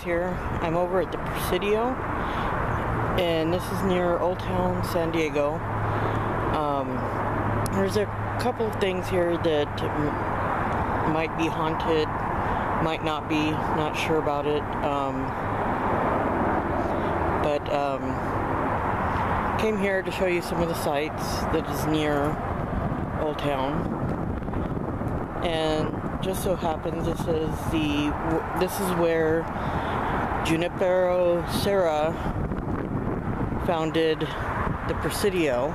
here. I'm over at the Presidio, and this is near Old Town San Diego. There's a couple of things here that might be haunted, might not be, not sure about it. Came here to show you some of the sights that is near Old Town. And just so happens this is where Junipero Serra founded the Presidio.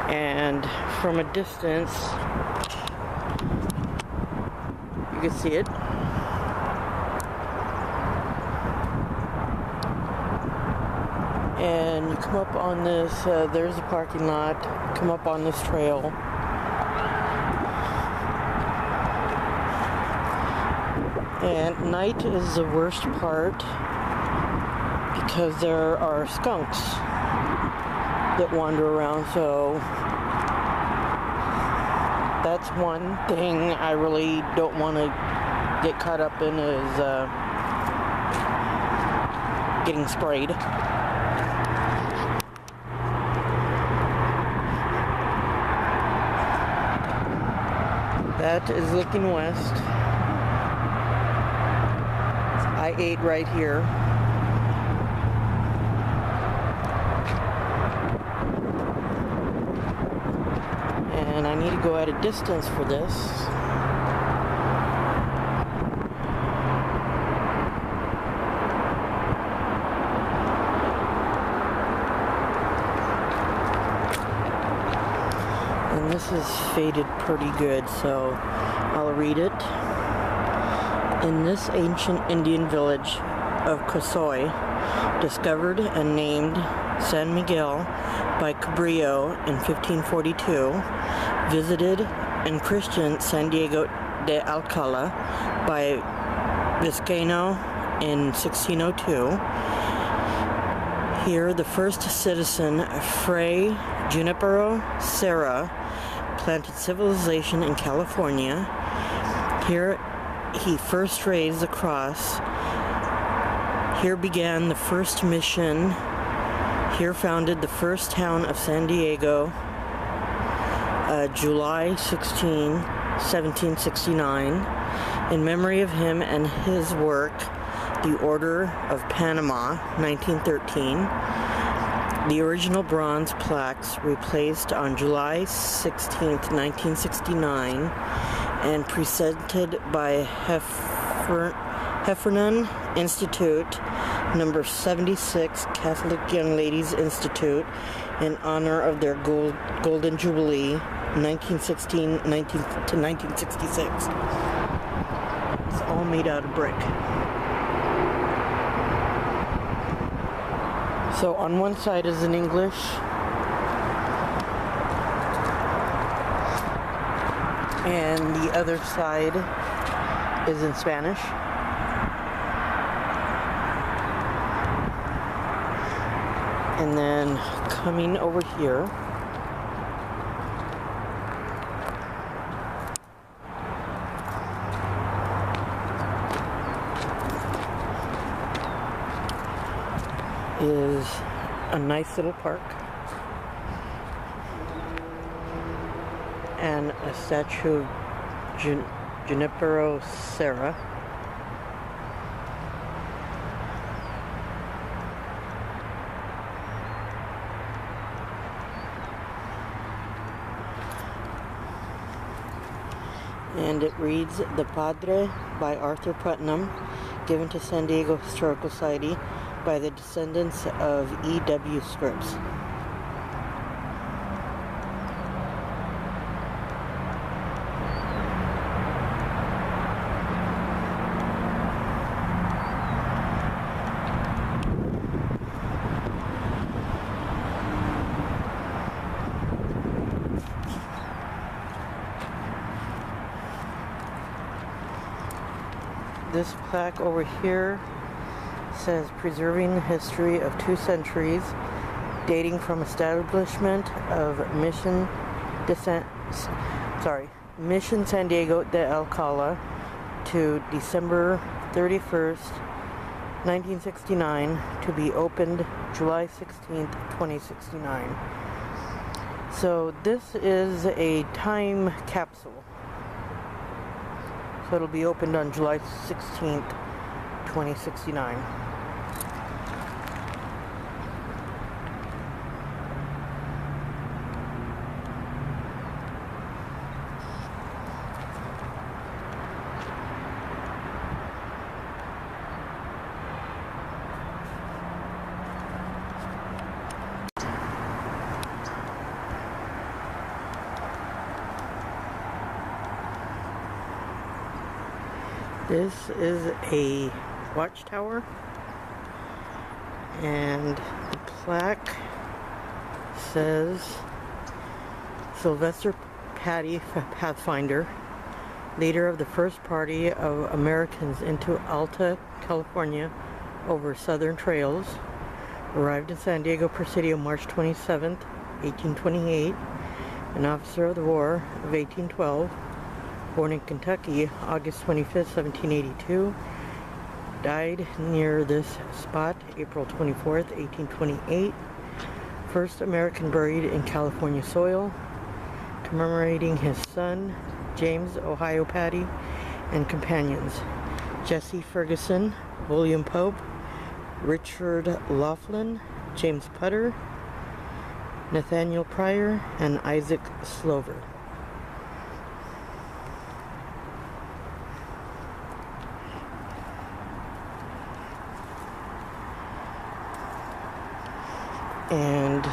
And from a distance you can see it. And you come up on this, there's a parking lot, come up on this trail. And night is the worst part because there are skunks that wander around, so that's one thing I really don't want to get caught up in is getting sprayed. That is looking west. It's I-8 right here. And I need to go at a distance for this. And this is faded pretty good, so I'll read it. In this ancient Indian village of Cosoy, discovered and named San Miguel by Cabrillo in 1542, visited and christened San Diego de Alcala by Vizcaino in 1602. Here, the first citizen, Fray Junipero Serra, planted civilization in California. Here, he first raised the cross. Here began the first mission. Here founded the first town of San Diego, July 16, 1769. In memory of him and his work, the Order of Panama, 1913. The original bronze plaques replaced on July 16, 1969, and presented by Heffernan Institute, number 76 Catholic Young Ladies Institute, in honor of their Golden Jubilee, 1916 to 1966. It's all made out of brick. So on one side is in English, and the other side is in Spanish. And then coming over here is a nice little park and a statue of Junipero Serra. And it reads, "The Padre" by Arthur Putnam, given to San Diego Historical Society by the descendants of E.W. Scripps. This plaque over here says preserving the history of 2 centuries dating from establishment of Mission San Diego de Alcala to December 31st, 1969, to be opened July 16th, 2069. So this is a time capsule. So it'll be opened on July 16th, 2069. This is a watchtower, and the plaque says Sylvester Patty Pathfinder, leader of the first party of Americans into Alta California over southern trails, arrived in San Diego Presidio March 27th, 1828, an officer of the War of 1812, born in Kentucky, August 25th, 1782, died near this spot, April 24th, 1828, first American buried in California soil, commemorating his son, James Ohio Patty, and companions, Jesse Ferguson, William Pope, Richard Laughlin, James Putter, Nathaniel Pryor, and Isaac Slover. And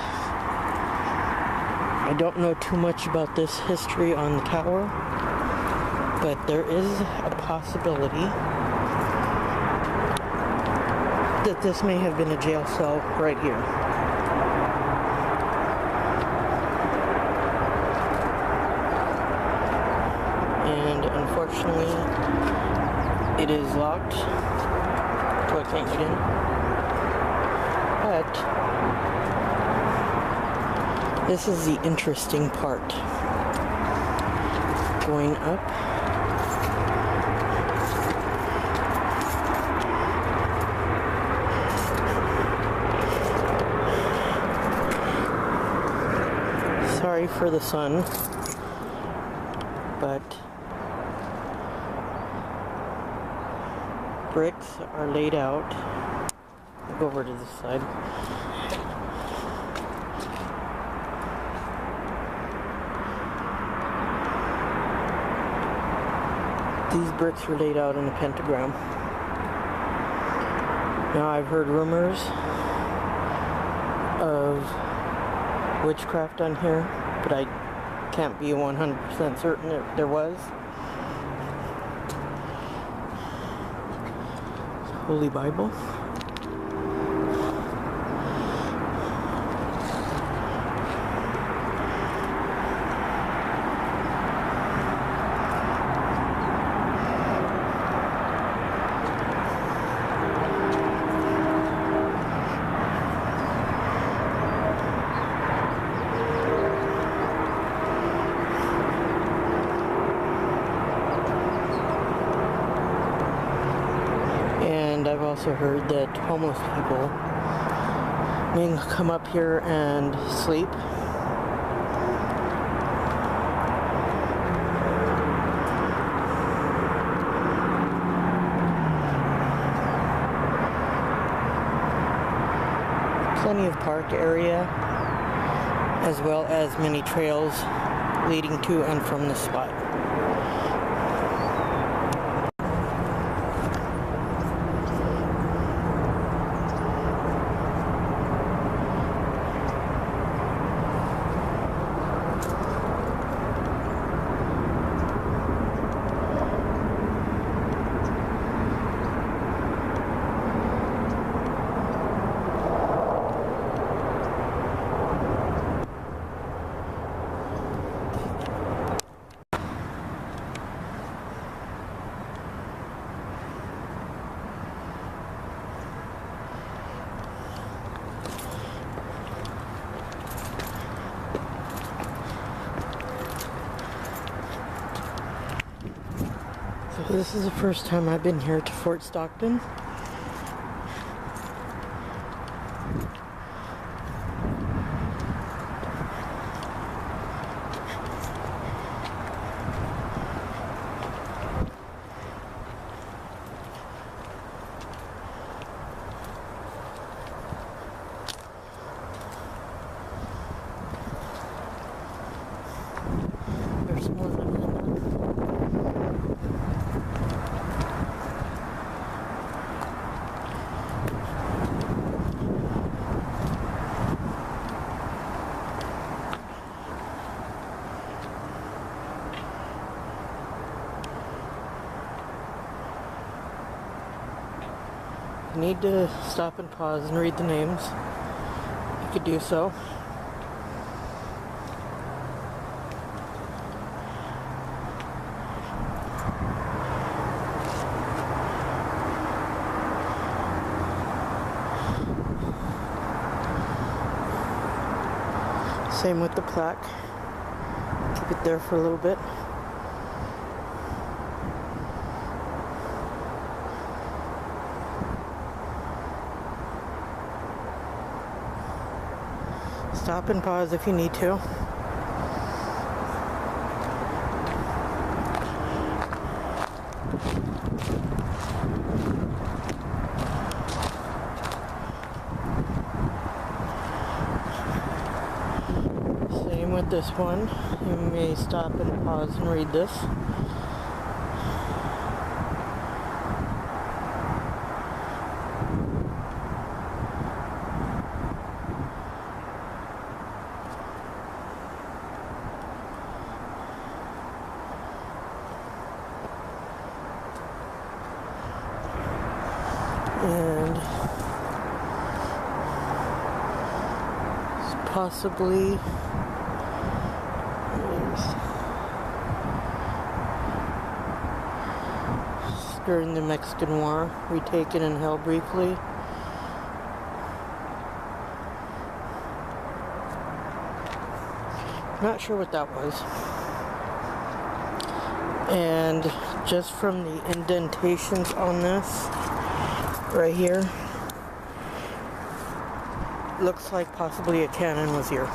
I don't know too much about this history on the tower, but there is a possibility that this may have been a jail cell right here. And unfortunately, it is locked, so I can't get in. But this is the interesting part. Going up. Sorry for the sun, but bricks are laid out. I'll go over to this side. These bricks were laid out in a pentagram. Now, I've heard rumors of witchcraft on here, but I can't be 100% certain if there was. Holy Bible. I've also heard that homeless people may come up here and sleep. Plenty of park area, as well as many trails leading to and from the spot. this is the first time I've been here to Fort Stockton. There's more than that. You need to stop and pause and read the names. You could do so. Same with the plaque. Keep it there for a little bit. Stop and pause if you need to. Same with this one. You may stop and pause and read this. And it's possibly during the Mexican War, retaken and held briefly. Not sure what that was. And just from the indentations on this, right here, looks like possibly a cannon was here.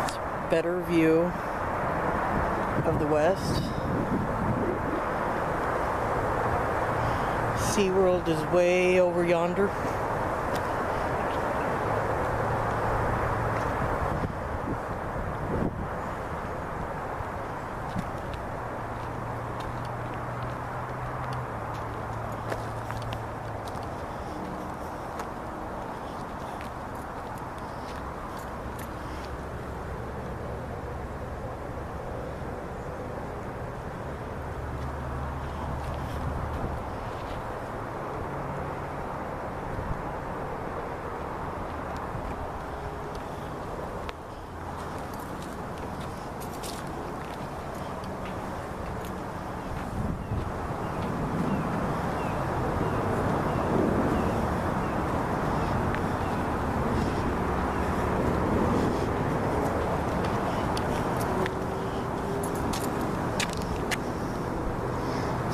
It's a better view of the west. SeaWorld is way over yonder.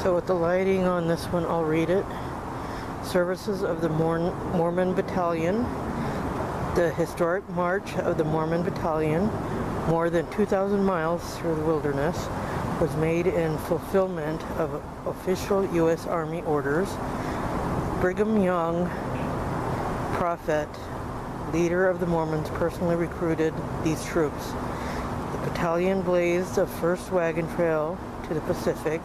So with the lighting on this one, I'll read it. Services of the Mormon Battalion. The historic march of the Mormon Battalion, more than 2,000 miles through the wilderness, was made in fulfillment of official U.S. Army orders. Brigham Young, prophet, leader of the Mormons, personally recruited these troops. The battalion blazed a first wagon trail to the Pacific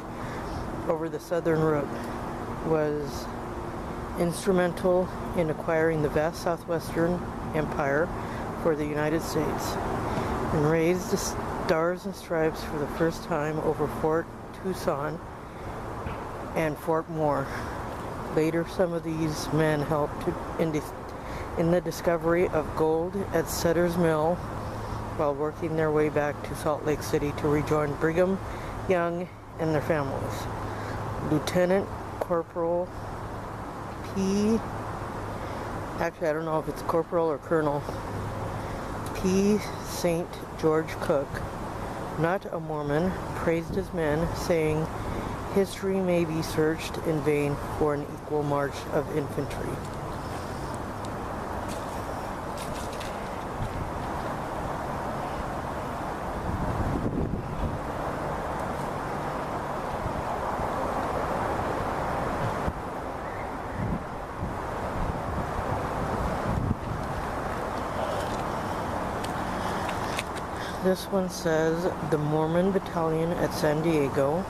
over the southern route, was instrumental in acquiring the vast southwestern empire for the United States, and raised the stars and stripes for the first time over Fort Tucson and Fort Moore. Later, some of these men helped in the discovery of gold at Sutter's Mill while working their way back to Salt Lake City to rejoin Brigham Young and their families. Lieutenant Corporal P. Actually, I don't know if it's Corporal or Colonel P. St. George Cook not a Mormon, praised his men, saying, "History may be searched in vain for an equal march of infantry." This one says, the Mormon Battalion at San Diego.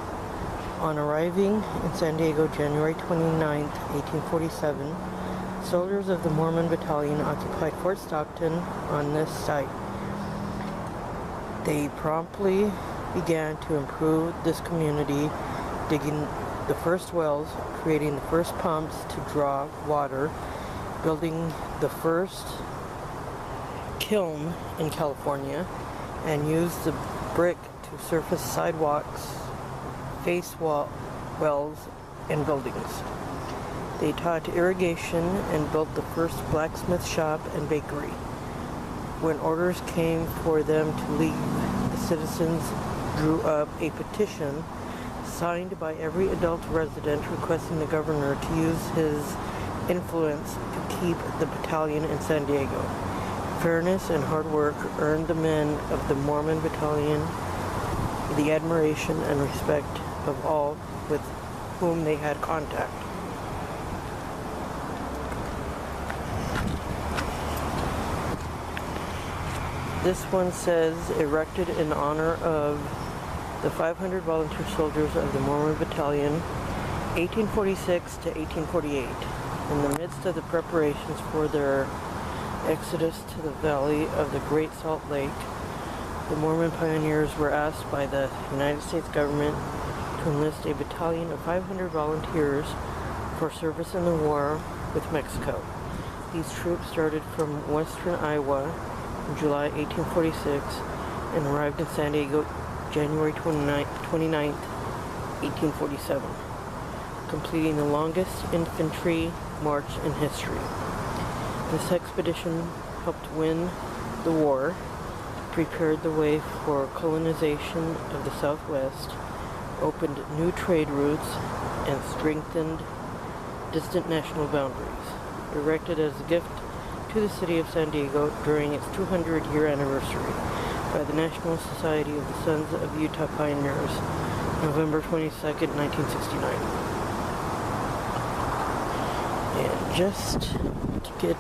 On arriving in San Diego January 29, 1847, soldiers of the Mormon Battalion occupied Fort Stockton on this site. They promptly began to improve this community, digging the first wells, creating the first pumps to draw water, building the first kiln in California, and used the brick to surface sidewalks, face wells, and buildings. They taught irrigation and built the first blacksmith shop and bakery. When orders came for them to leave, the citizens drew up a petition signed by every adult resident requesting the governor to use his influence to keep the battalion in San Diego. Fairness and hard work earned the men of the Mormon Battalion the admiration and respect of all with whom they had contact. This one says, erected in honor of the 500 volunteer soldiers of the Mormon Battalion, 1846 to 1848. In the midst of the preparations for their exodus to the valley of the Great Salt Lake, the Mormon pioneers were asked by the United States government to enlist a battalion of 500 volunteers for service in the war with Mexico. These troops started from western Iowa in July 1846 and arrived in San Diego January 29, 1847, completing the longest infantry march in history. This expedition helped win the war, prepared the way for colonization of the Southwest, opened new trade routes, and strengthened distant national boundaries. Erected as a gift to the city of San Diego during its 200-year anniversary by the National Society of the Sons of Utah Pioneers, November 22nd, 1969. And just to get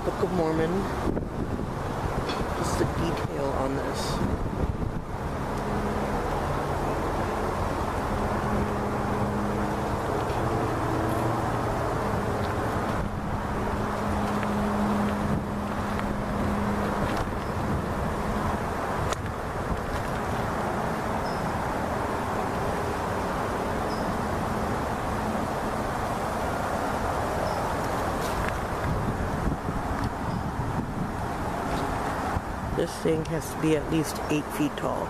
Book of Mormon, just the detail on this. This thing has to be at least 8 feet tall.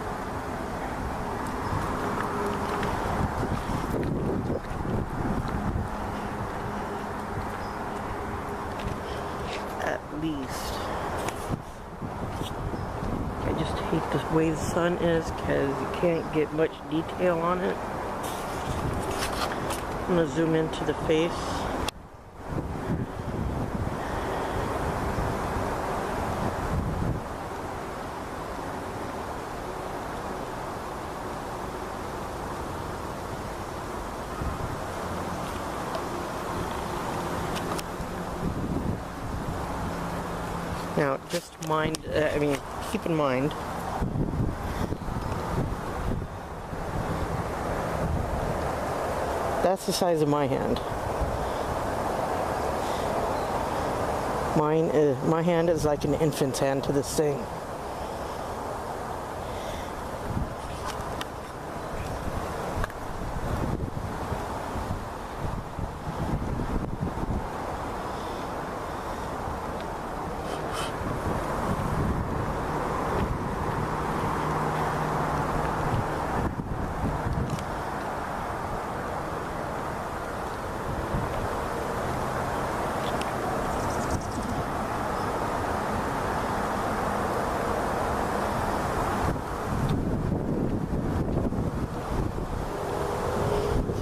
At least. I just hate the way the sun is because you can't get much detail on it. I'm going to zoom into the face. Now, just keep in mind, that's the size of my hand. My hand is like an infant's hand to this thing.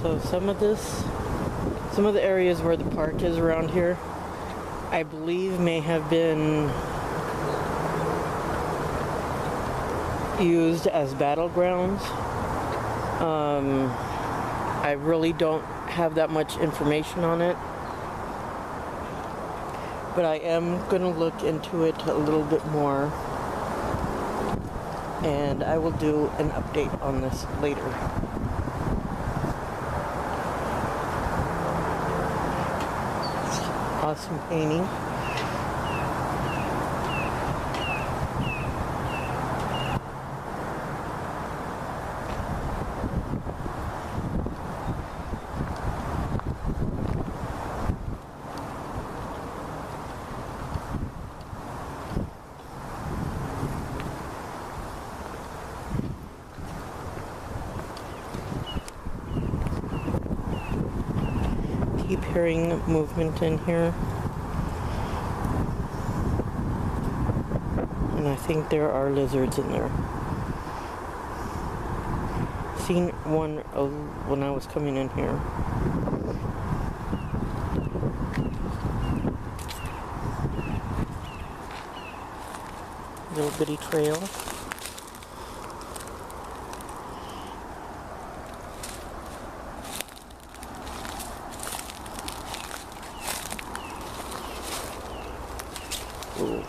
So some of the areas where the park is around here, I believe may have been used as battlegrounds. I really don't have that much information on it, but I am going to look into it a little bit more, and I will do an update on this later. Awesome painting. Keep hearing movement in here, and I think there are lizards in there. Seen one when I was coming in here. Little bitty trail. Ooh.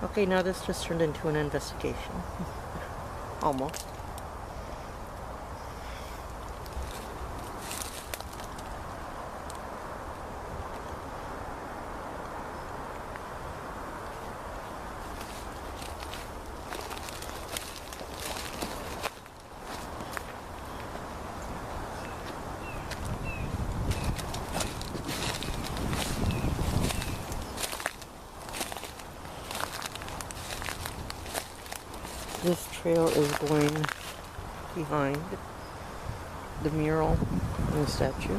Okay, now this just turned into an investigation. Almost. This trail is going behind the mural and the statue.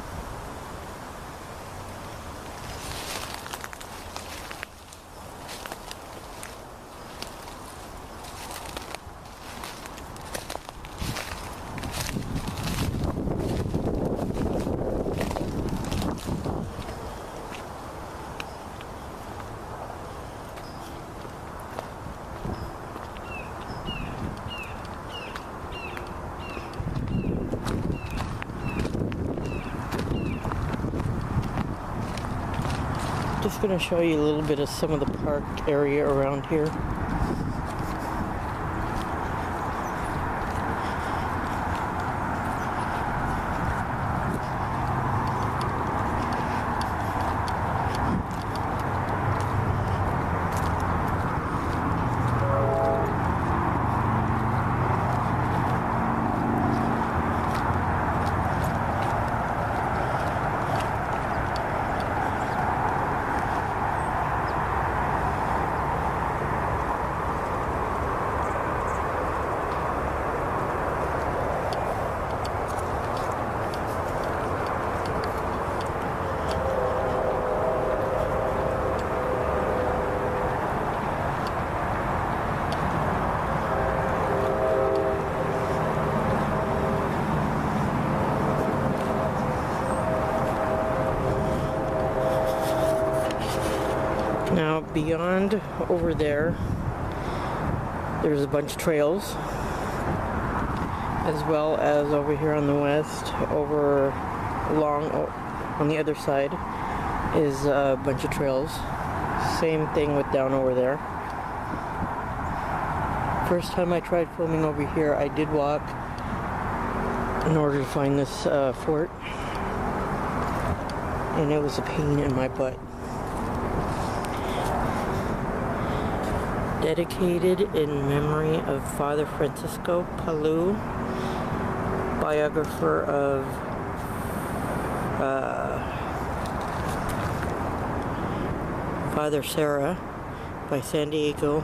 Just going to show you a little bit of some of the park area around here. Now beyond over there, there's a bunch of trails, as well as over here on the west, over along on the other side is a bunch of trails. Same thing with down over there. First time I tried filming over here, I did walk in order to find this fort, and it was a pain in my butt. Dedicated in memory of Father Francisco Palou, biographer of Father Sarah, by San Diego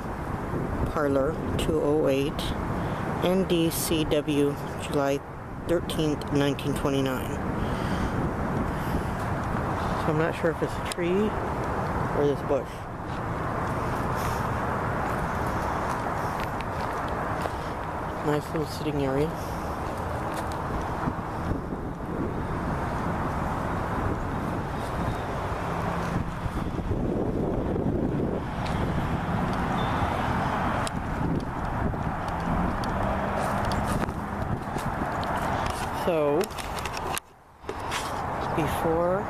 Parlor 208, NDCW, July 13th, 1929. So I'm not sure if it's a tree or this bush. Nice little sitting area. So, before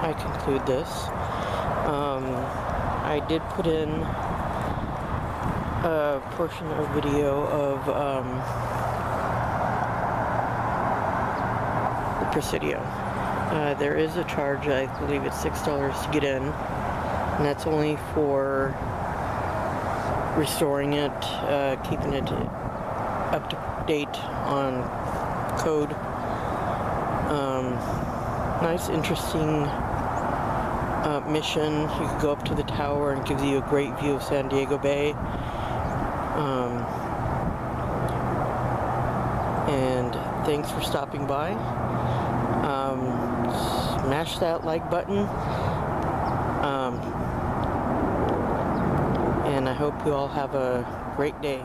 I conclude this, I did put in a portion of video of the Presidio. There is a charge, I believe it's $6 to get in, and that's only for restoring it, keeping it up to date on code. Nice, interesting mission. You can go up to the tower and it gives you a great view of San Diego Bay. And thanks for stopping by. Smash that like button. And I hope you all have a great day.